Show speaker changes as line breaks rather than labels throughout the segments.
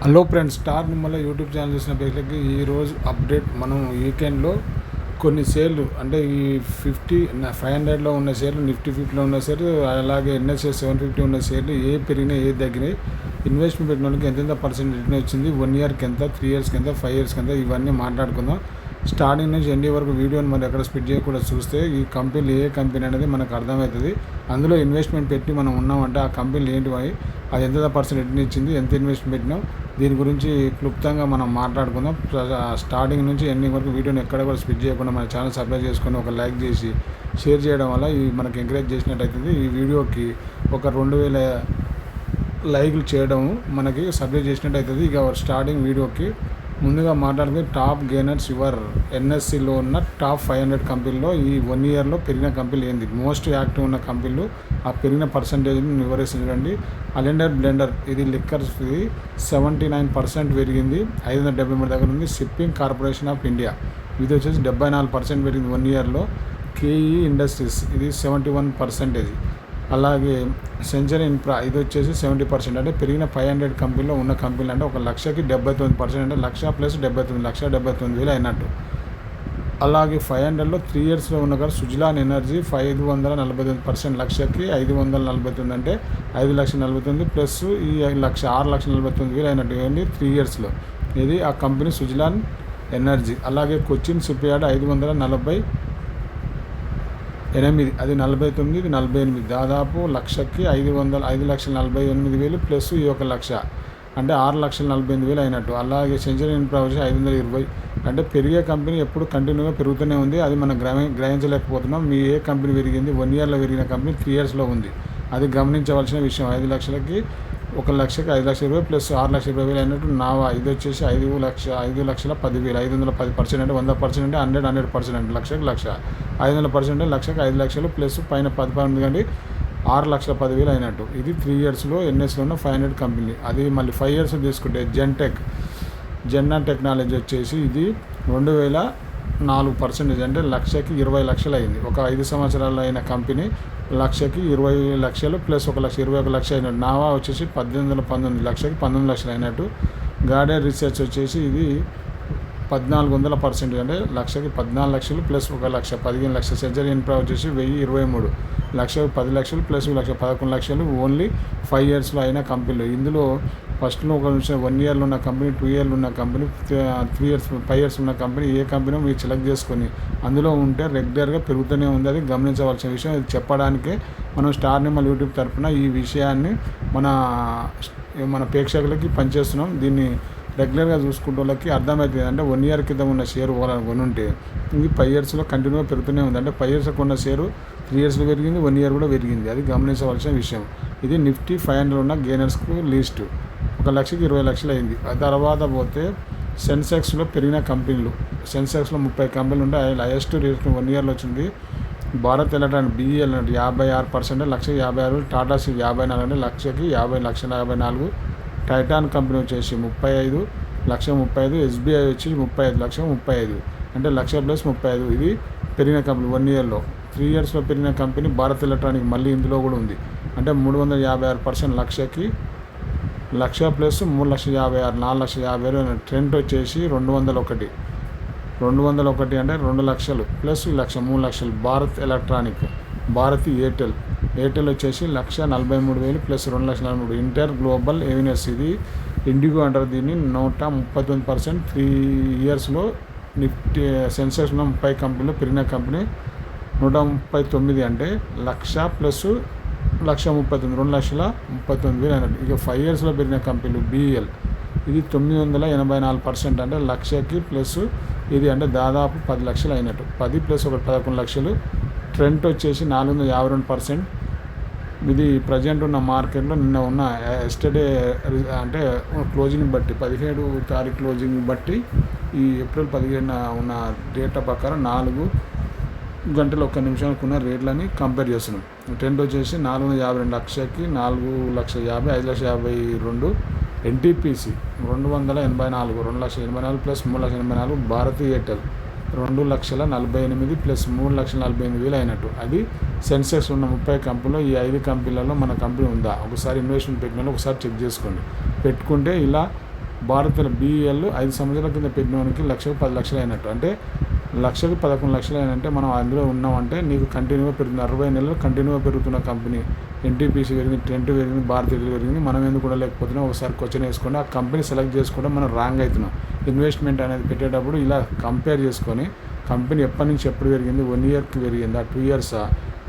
Hello friends, star Nimmala YouTube channel చూసిన పేర్లకి ఈరోజు update. మనం వీకెండ్లో కొన్ని షేర్లు అంటే ఈ 500లో ఉన్న షేర్లు, నిఫ్టీ 50లో ఉన్న షేర్లు, అలాగే NSE 750 ఉన్న షేర్లు ఏ పెరిగినాయి, ఏ తగ్గినాయి, ఇన్వెస్ట్మెంట్ పెట్టిన వాళ్ళకి ఎంత పర్సెంట్ రిటర్న్ వచ్చింది, 1 ఇయర్కి ఎంత, 3 ఇయర్స్కి ఎంత, 5 ఇయర్స్కి ఎంత, ఇవన్నీ మాట్లాడుకుందాం. స్టార్టింగ్ నుంచి ఎండి వరకు వీడియోని మరి ఎక్కడ స్పిడ్ చేయకుండా చూస్తే ఈ కంపెనీలు ఏ కంపెనీ అనేది మనకు అర్థమవుతుంది. అందులో ఇన్వెస్ట్మెంట్ పెట్టి మనం ఉన్నామంటే ఆ కంపెనీలు ఏంటివి, అది ఎంత పర్సెంట్ రిటర్న్ ఇచ్చింది, ఎంత ఇన్వెస్ట్మెంట్ పెట్టినాం, దీని గురించి క్లుప్తంగా మనం మాట్లాడుకుందాం. స్టార్టింగ్ నుంచి ఎండింగ్ వరకు వీడియోని ఎక్కడ కూడా స్పిడ్ చేయకుండా మన ఛానల్ సబ్స్క్రైబ్ చేసుకొని ఒక లైక్ చేసి షేర్ చేయడం వల్ల ఈ మనకి ఎంకరేజ్ చేసినట్టయితుంది. ఈ వీడియోకి ఒక 2000 లైక్లు చేయడం మనకి సబ్స్క్రైబ్ చేసినట్టు అవుతుంది. ఇక స్టార్టింగ్ వీడియోకి ముందుగా మాట్లాడుకుని టాప్ గెయినర్స్ యువర్ NSEలో ఉన్న టాప్ 500 కంపెనీలో ఈ 1 ఇయర్లో పెరిగిన కంపెనీలు ఏంది, మోస్ట్ యాక్టివ్ ఉన్న కంపెనీలు, ఆ పెరిగిన పర్సంటేజ్ని వివరిస్తుంది చూడండి. అలెండర్ బ్లెండర్, ఇది లిక్కర్స్, ఇది 79% పెరిగింది, 573 దగ్గర ఉంది. షిప్పింగ్ కార్పొరేషన్ ఆఫ్ ఇండియా, ఇది వచ్చేసి 74% పెరిగింది 1 ఇయర్లో. KE ఇండస్ట్రీస్, ఇది 71%. అలాగే సెంచరీ ఇన్ఫ్రా, ఇది వచ్చేసి 70%. అంటే పెరిగిన 500 కంపెనీలో ఉన్న కంపెనీలు అంటే 1,00,000కి 79%, అంటే 1,79,000 అయినట్టు. అలాగే 500లో 3 ఇయర్స్లో ఉన్న కాదు సుజలాన్ ఎనర్జీ 549%, 1,00,000కి 549, అంటే 5,49,000 ప్లస్ ఈ 6,49,000 అయినట్టు ఇవన్నీ 3 ఇయర్స్లో. ఇది ఆ కంపెనీ సుజలాన్ ఎనర్జీ. అలాగే కొచ్చిన్ షిప్ యార్డ్ 548, అది 49, ఇది 48, దాదాపు 1,00,000కి 5,48,000 ప్లస్ ఈ 1,00,000, అంటే 6,48,000 అయినట్టు. అలాగే సెంచరీ ఇన్ఫ్రా వచ్చి 520, అంటే పెరిగే కంపెనీ ఎప్పుడు కంటిన్యూగా పెరుగుతూనే ఉంది, అది మనం గ్రహించలేకపోతున్నాం. మీ ఏ కంపెనీ పెరిగింది, 1 ఇయర్లో పెరిగిన కంపెనీ 3 ఇయర్స్లో ఉంది, అది గమనించవలసిన విషయం. 5,00,000కి 1,00,000కి 5,20,000 ప్లస్ 6,20,000 అయినట్టు. నావా, ఇది వచ్చేసి 5,10,000, 510%, అంటే 100%, అంటే 100%, అంటే 1,00,000కి 1,00,000, 500%, అంటే 1,00,000కి 5,00,000 ప్లస్ పైన 10 కంటే 6,10,000 అయినట్టు. ఇది 3 ఇయర్స్లో NSEలో ఉన్న 500 కంపెనీ. అది మళ్ళీ 5 ఇయర్స్ తీసుకుంటే జెన్నా టెక్నాలజీ వచ్చేసి ఇది 2004%, అంటే 1,00,000కి 20,00,000 అయింది. ఒక 5 సంవత్సరాలు అయిన కంపెనీ 1,00,000కి 20,00,000 ప్లస్ 1,21,00,000 అయినట్టు. నావా వచ్చేసి 1819, 1,00,000కి 19,00,000 అయినట్టు. గార్డెన్ రీసెర్చ్ వచ్చేసి ఇది 1,400%, అంటే 1,00,000కి 14,00,000 ప్లస్ 1,00,000 15,00,000. సెంచరీ ఇన్ఫ్రా వచ్చేసి 1,023, 1,00,000కి 10,00,000 ప్లస్ 11,00,000. ఓన్లీ 5 ఇయర్స్లో అయిన కంపెనీలు. ఇందులో ఫస్ట్లో ఒక 1 ఇయర్లో ఉన్న కంపెనీ, 2 ఇయర్లు ఉన్న కంపెనీ, 3 ఇయర్స్ 5 ఇయర్స్ ఉన్న కంపెనీ, ఏ కంపెనీ మీరు సెలెక్ట్ చేసుకొని అందులో ఉంటే రెగ్యులర్గా పెరుగుతూనే ఉంది, అది గమనించవలసిన విషయం. ఇది చెప్పడానికే మనం స్టార్ నిమ్మల్ యూట్యూబ్ తరఫున ఈ విషయాన్ని మన ప్రేక్షకులకి పనిచేస్తున్నాం. దీన్ని రెగ్యులర్గా చూసుకుంటే వాళ్ళకి అర్థమవుతుంది. అంటే 1 ఇయర్ కింద ఉన్న షేర్ కొనుంటే ఇది 5 ఇయర్స్లో కంటిన్యూగా పెరుగుతూనే ఉంది, అంటే 5 ఇయర్స్ ఉన్న షేరు 3 ఇయర్స్లో పెరిగింది, 1 ఇయర్ కూడా పెరిగింది, అది గమనించవలసిన విషయం. ఇది నిఫ్టీ 500 ఉన్న గెయినర్స్కు లిస్టు 1,00,000కి 20,00,000 అయింది. ఆ తర్వాత పోతే సెన్సెక్స్లో పెరిగిన కంపెనీలు, సెన్సెక్స్లో 30 కంపెనీలు ఉంటాయి. హైయెస్ట్ రేట్ 1 ఇయర్లో వచ్చింది Bharat electronic BEL, 56%, 1,56,000. Tata steel 54, అంటే 1,00,000కి 1,54,000. టైటాన్ కంపెనీ వచ్చేసి 35, 1,35,000. SBI వచ్చి 35, 1,35,000, అంటే 1,00,000 ప్లస్ 35. ఇది పెరిగిన కంపెనీ 1 ఇయర్లో. 3 ఇయర్స్లో పెరిగిన కంపెనీ భారత్ ఎలక్ట్రానిక్, మళ్ళీ ఇందులో కూడా ఉంది, అంటే 356%, 1,00,000కి 1,00,000 ప్లస్ 3,56,000, 4,50,000. ట్రెండ్ వచ్చేసి 201, అంటే 2,00,000 plus 1,00,000, 3,00,000. Bharat electronic, Bharti Airtel వచ్చేసి 1,43,000 ప్లస్ 2,43,000. ఇంటర్ గ్లోబల్ ఏవినెస్, ఇది ఇండిగో అంటారు దీన్ని, 139%. 3 ఇయర్స్లో నిఫ్టీ సెన్సెక్స్లో 30 కంపెనీలో పెరిగిన కంపెనీ 139, అంటే 1,00,000 ప్లస్ 1,39,000, 2,39,000 అయినట్టు. ఇక 5 ఇయర్స్లో పెరిగిన కంపెనీలు BEL, ఇది 984%, అంటే 1,00,000కి ప్లస్ ఇది, అంటే దాదాపు 10,00,000 అయినట్టు. 10 ప్లస్ 11,00,000. ట్రెండ్ వచ్చేసి 452%. ఇది ప్రజెంట్ ఉన్న మార్కెట్లో నిన్న ఉన్న ఎస్టర్డే, అంటే క్లోజింగ్ బట్టి 17 తారీఖు క్లోజింగ్ బట్టి ఈ ఏప్రిల్ 15 ఉన్న డేటా ప్రకారం 4 గంటలు 1 నిమిషానికి ఉన్న రేట్లని కంపేర్ చేస్తున్నాం. ట్రెండ్ వచ్చేసి 452, 1,00,000కి 4,50,000, 5,52. NTPC 284, 2,84,000 plus 3,84,000. Bharti Airtel 2,48,000 plus 3,48,000 అయినట్టు. అది సెన్సెక్స్ ఉన్న 30 కంపెనీలో ఈ 5 కంపెనీలలో మన కంపెనీ ఉందా, ఒకసారి ఇన్వెస్ట్మెంట్ పెట్టిన ఒకసారి చెక్ చేసుకోండి. పెట్టుకుంటే ఇలా భారత్లో BEL 5 సంవత్సరాల కింద పెట్టినవానికి లక్షకు 10 లక్షలు అయినట్టు. అంటే లక్షకు 11 లక్షలు అయినంటే మనం అందులో ఉన్నామంటే నీకు కంటిన్యూగా పెరుగుతుంది. 60 నెలలు కంటిన్యూగా పెరుగుతున్న కంపెనీ. NTPC పెరిగింది, ట్రెంట్ పెరిగింది, భారత్ ఎయిర్టెల్ పెరిగింది. మనం ఎందుకు కూడా లేకపోతున్నాం? ఒకసారి క్వశ్చన్ వేసుకొని ఆ కంపెనీ సెలెక్ట్ చేసుకుంటే మనం రాంగ్ అవుతున్నాం. ఇన్వెస్ట్మెంట్ అనేది పెట్టేటప్పుడు ఇలా కంపేర్ చేసుకొని కంపెనీ ఎప్పటి నుంచి ఎప్పుడు పెరిగింది, 1 ఇయర్కి పెరిగిందా, 2 ఇయర్సా,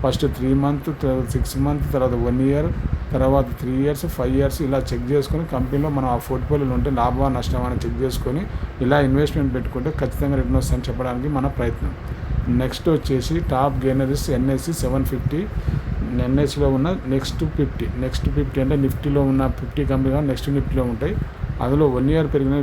ఫస్ట్ 3 మంత్, 6 మంత్, తర్వాత 1 ఇయర్, తర్వాత 3 ఇయర్స్, 5 ఇయర్స్ ఇలా చెక్ చేసుకొని కంపెనీలో మనం ఆ పోర్ట్ఫోలియోలో ఉంటే లాభమా నష్టమా అని చెక్ చేసుకొని ఇలా ఇన్వెస్ట్మెంట్ పెట్టుకుంటే ఖచ్చితంగా రిటర్న్ వస్తుందని చెప్పడానికి మన ప్రయత్నం. నెక్స్ట్ వచ్చేసి టాప్ గెయినర్స్ NSE 750. NSEలో ఉన్న నెక్స్ట్ 50 అంటే నిఫ్టీలో ఉన్న 50 కంపెనీగా నెక్స్ట్ నిఫ్టీలో ఉంటాయి. అందులో 1 ఇయర్ పెరిగిన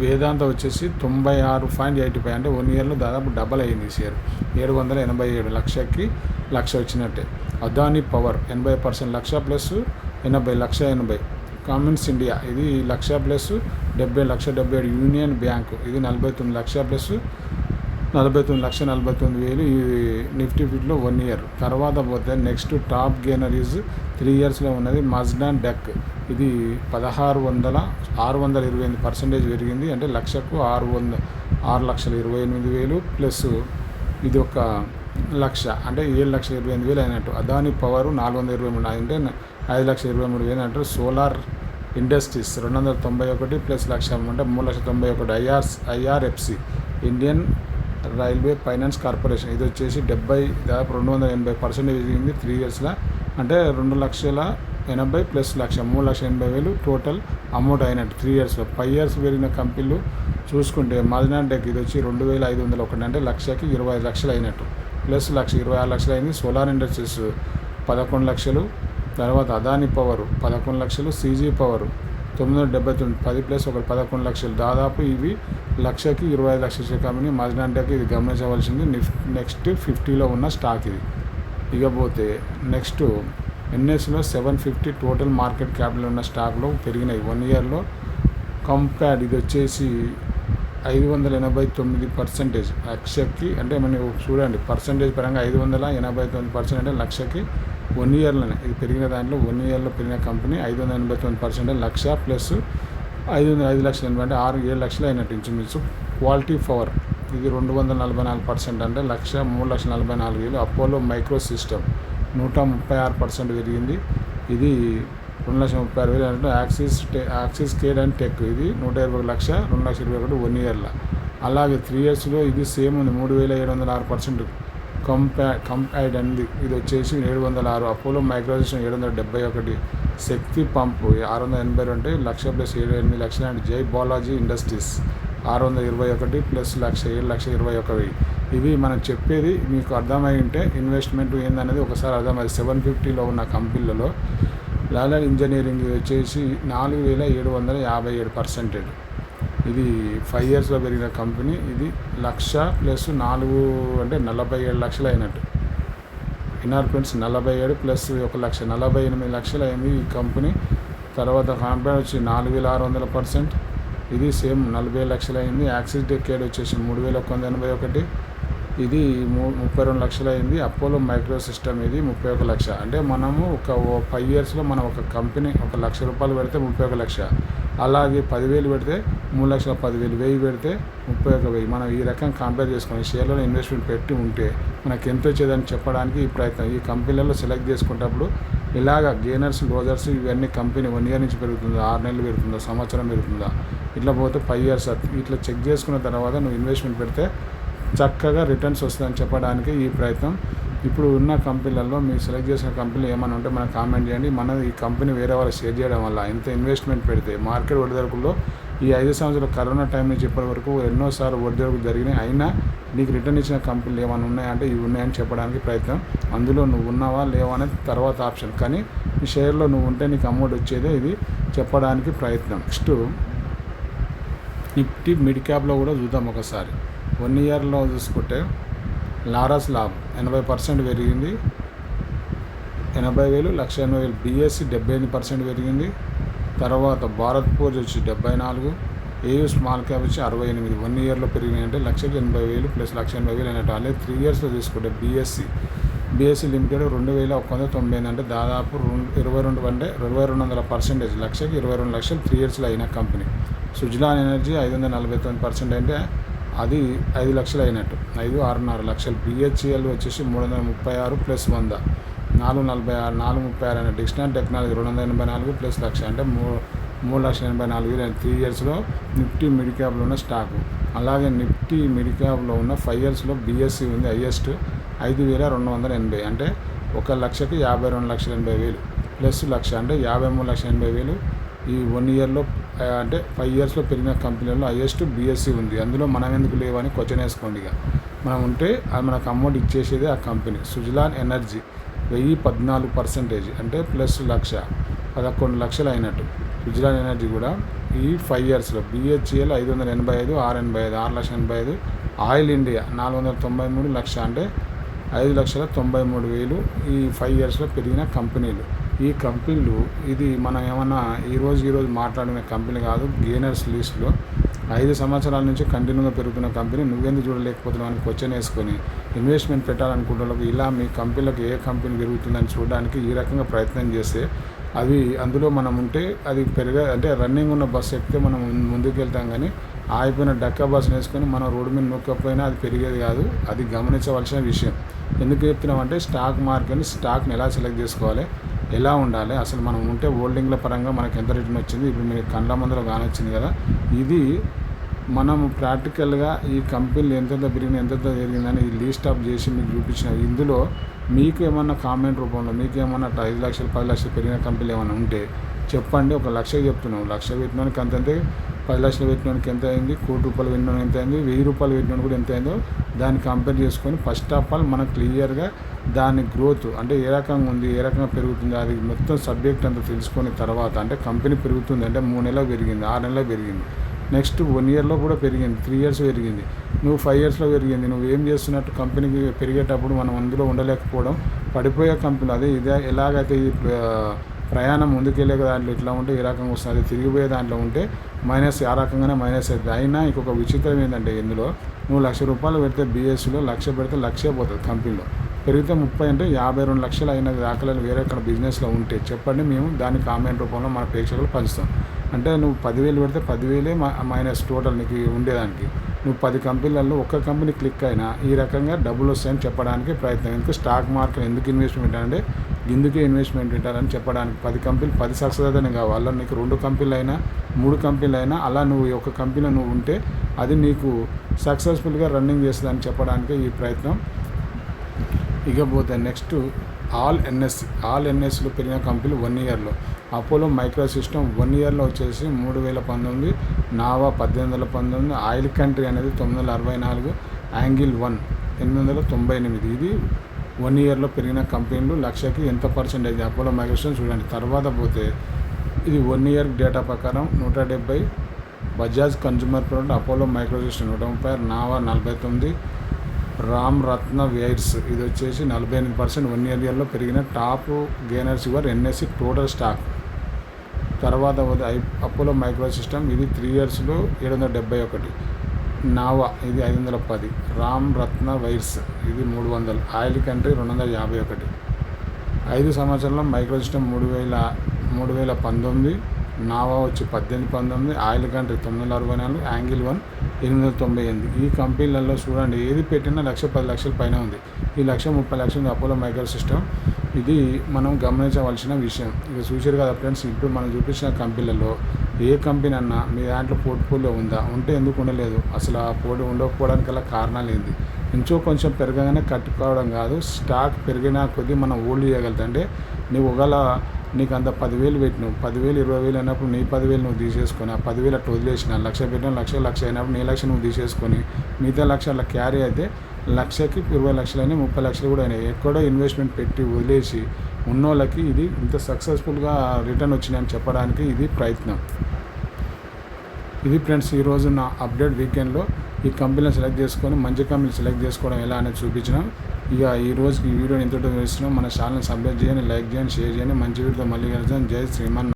వేదాంత వచ్చేసి 96.85 అంటే 1 ఇయర్లో దాదాపు డబల్ అయింది ఈ షేర్. 787 లక్షకి లక్ష వచ్చినట్టే. అదానీ పవర్ 80%, లక్ష ప్లస్ 80, లక్ష 80. కామిన్స్ ఇండియా ఇది లక్ష ప్లస్ 70, లక్ష 77. యూనియన్ బ్యాంకు ఇది 49, లక్ష ప్లస్ 49, లక్ష 49,000. ఈ నిఫ్టీ ఫిఫ్టీలో 1 ఇయర్. తర్వాత పోతే నెక్స్ట్ టాప్ గెయినర్ ఈజ్ 3 ఇయర్స్లో ఉన్నది మజ్డాన్ డెక్. ఇది 628% పెరిగింది. అంటే లక్షకు 6,28,000 ప్లస్ ఇది ఒక లక్ష అంటే 7,28,000 అయినట్టు. అదానీ పవర్ 423 అంటే 5,23,000 అంటారు. సోలార్ ఇండస్ట్రీస్ 291 ప్లస్ లక్ష అంటే 3,91,000. IRFC Indian railway finance corporation ఇది వచ్చేసి దాదాపు 280% పెరిగింది 3 ఇయర్స్లో. అంటే 2,80,000 ప్లస్ లక్ష 3,80,000 టోటల్ అమౌంట్ అయినట్టు 3 ఇయర్స్లో. 5 ఇయర్స్ పెరిగిన కంపెనీలు చూసుకుంటే మజ్డాన్ డెక్ ఇది వచ్చి 2,501 అంటే లక్షకి 25 లక్షలు అయినట్టు. ప్లస్ లక్ష 26 లక్షలు అయింది. సోలార్ ఇండస్ట్రీస్ 11 లక్షలు. తర్వాత అదానీ పవర్ 11 లక్షలు. CG పవర్ 979 10 ప్లస్ 11 లక్షలు. దాదాపు ఇవి లక్షకి 25 లక్షల కంపెనీ మజ్డాన్ డెక్. ఇది గమనించవలసింది. నెక్స్ట్ 50లో ఉన్న స్టాక్ ఇది. ఇకపోతే నెక్స్ట్ NSEలో 750 టోటల్ మార్కెట్ క్యాపిటల్ ఉన్న స్టాక్లో పెరిగినాయి 1 ఇయర్లో. కంపేర్డ్ ఇది వచ్చేసి 589% లక్షకి. అంటే మనం చూడండి పర్సంటేజ్ పరంగా 589% అంటే లక్షకి 1 ఇయర్లోనే ఇది పెరిగిన దాంట్లో 1 ఇయర్లో పెరిగిన కంపెనీ 589% లక్ష ప్లస్ 5 లక్షలు అంటే 6-7 లక్షలు అయినట్టు ఇంచుమించు. క్వాలిటీ పవర్ ఇది 244% అంటే లక్ష 3,44,000. అపోలో మైక్రో సిస్టమ్ 136% పెరిగింది. ఇది 2,36,000 అంటే యాక్సిస్ కేర్ అండ్ టెక్ ఇది 121 లక్ష 2,21,000 1 ఇయర్లో. అలాగే 3 ఇయర్స్లో ఇది సేమ్ ఉంది 3,706%. కంపైడ్ అంది ఇది వచ్చేసి 706. Apollo micro system 771. శక్తి పంపు 682 అంటే లక్ష ప్లస్ 7 లక్షలు. అంటే జై బాలాజీ ఇండస్ట్రీస్ 621 ప్లస్ లక్ష 7,21,000. ఇవి మనం చెప్పేది మీకు అర్థమై ఉంటే ఇన్వెస్ట్మెంట్ ఏందనేది ఒకసారి అర్థమైంది. 750లో ఉన్న కంపెనీలలో లాలర్ ఇంజనీరింగ్ వచ్చేసి 4,757%. ఇది 5 ఇయర్స్లో పెరిగిన కంపెనీ. ఇది లక్ష ప్లస్ 4 అంటే 47 లక్షలు అయినట్టు. ఫ్రెండ్స్ 47 ప్లస్ 1 లక్ష 48 లక్షలు అయింది ఈ కంపెనీ. తర్వాత కంపెనీ వచ్చి 4,600%. ఇది సేమ్ 40 లక్షలు అయింది. యాక్సిస్ డెకేడ్ వచ్చేసి 3,181. ఇది 32 లక్షలు అయింది. అపోలో మైక్రో సిస్టమ్ ఇది 31 లక్ష. అంటే మనము ఒక 5 ఇయర్స్లో మనం ఒక కంపెనీ ₹1,00,000 పెడితే 31 లక్ష. అలాగే 10,000 పెడితే 3,10,000, 1,000 పెడితే 31,000. మనం ఈ రకంగా కంపేర్ చేసుకొని షేర్లలో ఇన్వెస్ట్మెంట్ పెట్టి ఉంటే మనకు ఎంత వచ్చేదని చెప్పడానికి ఈ ప్రయత్నం. ఈ కంపెనీలలో సెలెక్ట్ చేసుకునేటప్పుడు ఇలాగ గెయినర్స్ లోజర్స్ ఇవన్నీ కంపెనీ 1 ఇయర్ నుంచి పెరుగుతుందా, 6 నెలలు పెరుగుతుందా, సంవత్సరం పెరుగుతుందా, ఇట్లా పోతే 5 ఇయర్స్ ఇట్లా చెక్ చేసుకున్న తర్వాత నువ్వు ఇన్వెస్ట్మెంట్ పెడితే చక్కగా రిటర్న్స్ వస్తుందని చెప్పడానికి ఈ ప్రయత్నం. ఇప్పుడు ఉన్న కంపెనీలలో మీరు సెలెక్ట్ చేసిన కంపెనీలు ఏమైనా ఉంటే మనకు కామెంట్ చేయండి. మన ఈ కంపెనీ వేరే వాళ్ళు షేర్ చేయడం వల్ల ఇంత ఇన్వెస్ట్మెంట్ పెడితే మార్కెట్ ఒడిదొడుకుల్లో ఈ 5 సంవత్సరాల కరోనా టైం నుంచి ఇప్పటి వరకు ఎన్నోసార్లు ఒడిదొడుకులు జరిగినాయి. అయినా నీకు రిటర్న్ ఇచ్చిన కంపెనీలు ఏమైనా ఉన్నాయంటే ఇవి ఉన్నాయని చెప్పడానికి ప్రయత్నం. అందులో నువ్వు ఉన్నావా లేవా అనేది తర్వాత ఆప్షన్. కానీ ఈ షేర్లో నువ్వు ఉంటే నీకు అమౌంట్ వచ్చేదే ఇది చెప్పడానికి ప్రయత్నం. నెక్స్ట్ నిఫ్టీ మిడ్ క్యాప్లో కూడా చూద్దాం ఒకసారి. 1 ఇయర్లో చూసుకుంటే లారస్ లాబ్ 80% పెరిగింది 80,000, 1,80,000. BSE 78% పెరిగింది. తర్వాత భారత్ ఫోర్జ్ వచ్చి 74. AU స్మాల్ క్యాప్ వచ్చి 68. 1 ఇయర్లో పెరిగినాయి అంటే 1,80,000 ప్లస్ 1,80,000 అయినట్టు. అలాగే 3 ఇయర్స్లో తీసుకుంటే BSE బీఎస్సీ లిమిటెడ్ 2198 అంటే దాదాపు 2200% లక్షకి 22 లక్షలు 3 ఇయర్స్లో అయిన కంపెనీ. సుజలాన్ ఎనర్జీ 549% అంటే అది 5 లక్షలు అయినట్టు, 5-6.5 లక్షలు. బిహెచ్ఈఎల్ వచ్చేసి 336 ప్లస్ 100 436 అయిన. డిక్షనరీ టెక్నాలజీ 284 ప్లస్ లక్ష అంటే 3,84,000 3 ఇయర్స్లో నిఫ్టీ మిడ్ క్యాప్లో ఉన్న స్టాకు. అలాగే నిఫ్టీ మిడ్ క్యాప్లో ఉన్న 5 ఇయర్స్లో బీఎస్సీ ఉంది హైయెస్ట్ 5,280 అంటే 1 లక్షకి 52,80,000 ప్లస్ లక్ష అంటే 53,80,000. ఈ 1 ఇయర్లో అంటే 5 ఇయర్స్లో పెరిగిన కంపెనీల్లో హైయెస్ట్ బీఎస్సీ ఉంది. అందులో మనం ఎందుకు లేవని క్వశ్చన్ వేసుకోండి. ఇక మనం ఉంటే అది మనకు అమౌంట్ ఇచ్చేసేది ఆ కంపెనీ. సుజలాన్ ఎనర్జీ 1014% అంటే ప్లస్ లక్ష 11 లక్షలు అయినట్టు. సుజలాన్ ఎనర్జీ కూడా ఈ 5 ఇయర్స్లో. బిహెచ్ఈఎల్ 585, 685. ఆయిల్ ఇండియా 493 లక్ష అంటే 5,93,000 ఈ 5 ఇయర్స్లో పెరిగిన కంపెనీలు. ఈ కంపెనీలు ఇది మనం ఏమన్నా ఈరోజు మాట్లాడిన కంపెనీ కాదు. గెయినర్స్ లిస్ట్లో 5 సంవత్సరాల నుంచి కంటిన్యూగా పెరుగుతున్న కంపెనీ నువ్వెందుకు చూడలేకపోతున్నావు అని క్వశ్చన్ వేసుకొని ఇన్వెస్ట్మెంట్ పెట్టాలనుకుంటున్నప్పుడు ఇలా మీ కంపెనీలకు ఏ కంపెనీ పెరుగుతుందని చూడడానికి ఈ రకంగా ప్రయత్నం చేస్తే అవి అందులో మనం ఉంటే అది అంటే రన్నింగ్ ఉన్న బస్సు ఎక్కితే మనం ముందుకు వెళ్తాం. కానీ ఆగిపోయిన డక్కా బస్సును వేసుకొని మనం రోడ్డు మీద నొక్కపోయినా అది పెరిగేది కాదు. అది గమనించవలసిన విషయం. ఎందుకు చెప్తున్నామంటే స్టాక్ని ఎలా సెలెక్ట్ చేసుకోవాలి, ఎలా ఉండాలి, అసలు మనం ఉంటే హోల్డింగ్ల పరంగా మనకు ఎంత రిటర్న్ వచ్చింది, ఇప్పుడు మీకు కండ్ల ముందర కానొచ్చింది కదా. ఇది మనం ప్రాక్టికల్గా ఈ కంపెనీలు ఎంతెంత పెరిగిందని ఈ లీస్ట్ ఆఫ్ చేసి మీకు చూపించిన. ఇందులో మీకు ఏమన్నా కామెంట్ రూపంలో మీకు ఏమన్నా 5 లక్షలు 10 లక్షలు పెరిగిన కంపెనీలు ఏమైనా ఉంటే చెప్పండి. 1 లక్ష చెప్తున్నాం, 1 లక్ష పెట్టినోనికి అంతే, 10 లక్షలు పెట్టినోనికి ఎంత అయింది, ₹1 కోటి పెట్టినోనికి ఎంత అయింది, ₹1000 పెట్టినోనికి కూడా ఎంత అయిందో దాన్ని కంపేర్ చేసుకొని ఫస్ట్ ఆఫ్ ఆల్ మనం క్లియర్గా దాని గ్రోత్ అంటే ఏ రకంగా ఉంది, ఏ రకంగా పెరుగుతుంది, అది మొత్తం సబ్జెక్ట్ అంతా తెలుసుకొని తర్వాత అంటే కంపెనీ పెరుగుతుంది అంటే 3 నెలలు పెరిగింది, 6 నెలలు పెరిగింది, నెక్స్ట్ 1 ఇయర్లో కూడా పెరిగింది, 3 ఇయర్స్ పెరిగింది, నువ్వు 5 ఇయర్స్లో పెరిగింది, నువ్వు ఏం చేస్తున్నట్టు కంపెనీకి పెరిగేటప్పుడు మనం అందులో ఉండలేకపోవడం, పడిపోయే కంపెనీ అదే ఇదే ఎలాగైతే ఈ ప్రయాణం ముందుకెళ్ళే దాంట్లో ఇట్లా ఉంటే ఏ రకంగా వస్తుంది, తిరిగిపోయే దాంట్లో ఉంటే మైనస్ ఆ రకంగానే మైనస్ అవుతుంది. అయినా ఇంకొక విచిత్రం ఏంటంటే ఇందులో నువ్వు ₹1,00,000 పెడితే బీఎస్సీలో 1,00,000 పెడితే 1,00,000 పోతుంది కంపెనీలో. పెరిగితే 30 అంటే 52 లక్షలు అయిన దాఖలాలు వేరే ఎక్కడ బిజినెస్లో ఉంటే చెప్పండి, మేము దాన్ని కామెంట్ రూపంలో మన ప్రేక్షకులు పంచుతాం. అంటే నువ్వు 10,000 పెడితే 10,000 మైనస్ టోటల్ నీకు ఉండేదానికి. నువ్వు 10 కంపెనీలలో ఒక్క కంపెనీ క్లిక్ అయినా ఈ రకంగా డబ్బులు వస్తాయని చెప్పడానికి ప్రయత్నం. ఎందుకు స్టాక్ మార్కెట్ ఎందుకు ఇన్వెస్ట్మెంట్ అంటే ఇందుకే ఇన్వెస్ట్మెంట్ పెట్టాలని చెప్పడానికి. 10 కంపెనీలు 10 సక్సెస్ అవుతానే కావాలి. అలా నీకు 2 కంపెనీలు అయినా 3 కంపెనీలు అయినా అలా నువ్వు ఒక కంపెనీలో నువ్వు ఉంటే అది నీకు సక్సెస్ఫుల్గా రన్నింగ్ చేస్తుందని చెప్పడానికి ఈ ప్రయత్నం. ఇకపోతే నెక్స్ట్ ఆల్ ఎన్ఎస్లో పెరిగిన కంపెనీలు 1 ఇయర్లో. అపోలో మైక్రో సిస్టమ్ 1 ఇయర్లో వచ్చేసి 3,019, నావా 1,819, ఆయిల్ కంట్రీ అనేది 964, యాంగిల్ 1 898. ఇది 1 ఇయర్లో పెరిగిన కంపెనీలు. లక్షకి ఎంత పర్సెంటేజ్ అపోలో మైక్రో సిస్టమ్ చూడండి. తర్వాత పోతే ఇది 1 ఇయర్ డేటా ప్రకారం 170, Bajaj consumer product Apollo micro system 130, నావా 49, రామ్ రత్న వైర్స్ ఇది వచ్చేసి 48%. 1 ఇయర్లో పెరిగిన top gainers your NSC total stock. తర్వాత అపోలో మైక్రో సిస్టమ్ ఇది 3 ఇయర్స్లో 771, నావా ఇది 510, రామ్ రత్న వైర్స్ ఇది 300, ఆయిల్ కంట్రీ 251. 5 సంవత్సరాల్లో మైక్రో సిస్టమ్ 3,019, నావా వచ్చి 1819, ఆయిల్ కంట్రీ 964, యాంగిల్ 1 898. ఈ కంపెనీలలో చూడండి ఏది పెట్టినా 1,10 లక్షల పైన ఉంది. ఈ 1,30 లక్షలు అపోలో మైక్రో సిస్టమ్. ఇది మనం గమనించవలసిన విషయం. ఇక చూసారు కదా ఫ్రెండ్స్, ఇప్పుడు మనం చూపించిన కంపెనీలలో ఏ కంపెనీ అన్నా మీ దాంట్లో పోర్ట్ఫోలియో ఉందా, ఉంటే ఎందుకు ఉండలేదు, అసలు ఆ పోటీ ఉండకపోవడానికి గల కారణాలు ఏంటి, కొంచెం పెరగగానే కట్టుకోవడం కాదు, స్టాక్ పెరిగిన కొద్దీ మనం హోల్డ్ చేయగలుగుతా. అంటే నువ్వు ఒకవేళ నీకు అంత 10,000 పెట్టినావు, 10,000 20,000 అయినప్పుడు నీ 10,000 నువ్వు తీసేసుకొని ఆ 10,000 అట్లా వదిలేసిన, 1,00,000 పెట్టిన 1,00,000 అయినప్పుడు నీ 1,00,000 నువ్వు తీసేసుకొని మిగతా 1,00,000 అట్లా క్యారీ అయితే 1,00,000కి 20 లక్షలు అయినాయి, 30 లక్షలు కూడా అయినాయి. ఎక్కడో ఇన్వెస్ట్మెంట్ పెట్టి వదిలేసి ఉన్నోళ్ళకి ఇది ఇంత సక్సెస్ఫుల్గా రిటర్న్ వచ్చినాయని చెప్పడానికి ఇది ప్రయత్నం. ఇది ఫ్రెండ్స్ ఈరోజు నా అప్డేట్. వీకెండ్లో ఈ కంపెనీని సెలెక్ట్ చేసుకొని మంచి కంపెనీ సెలెక్ట్ చేసుకోవడం ఎలా అనేది చూపించినాం. ఇక ఈ రోజుకి ఈ వీడియోని ఇంతటితో వేస్తున్నాం. మన ఛానల్ని సబ్స్క్రైబ్ చేయండి, లైక్ చేయండి, షేర్ చేయండి. మంచి వీడియోతో మళ్ళీ కలుద్దాం. జై శ్రీమన్.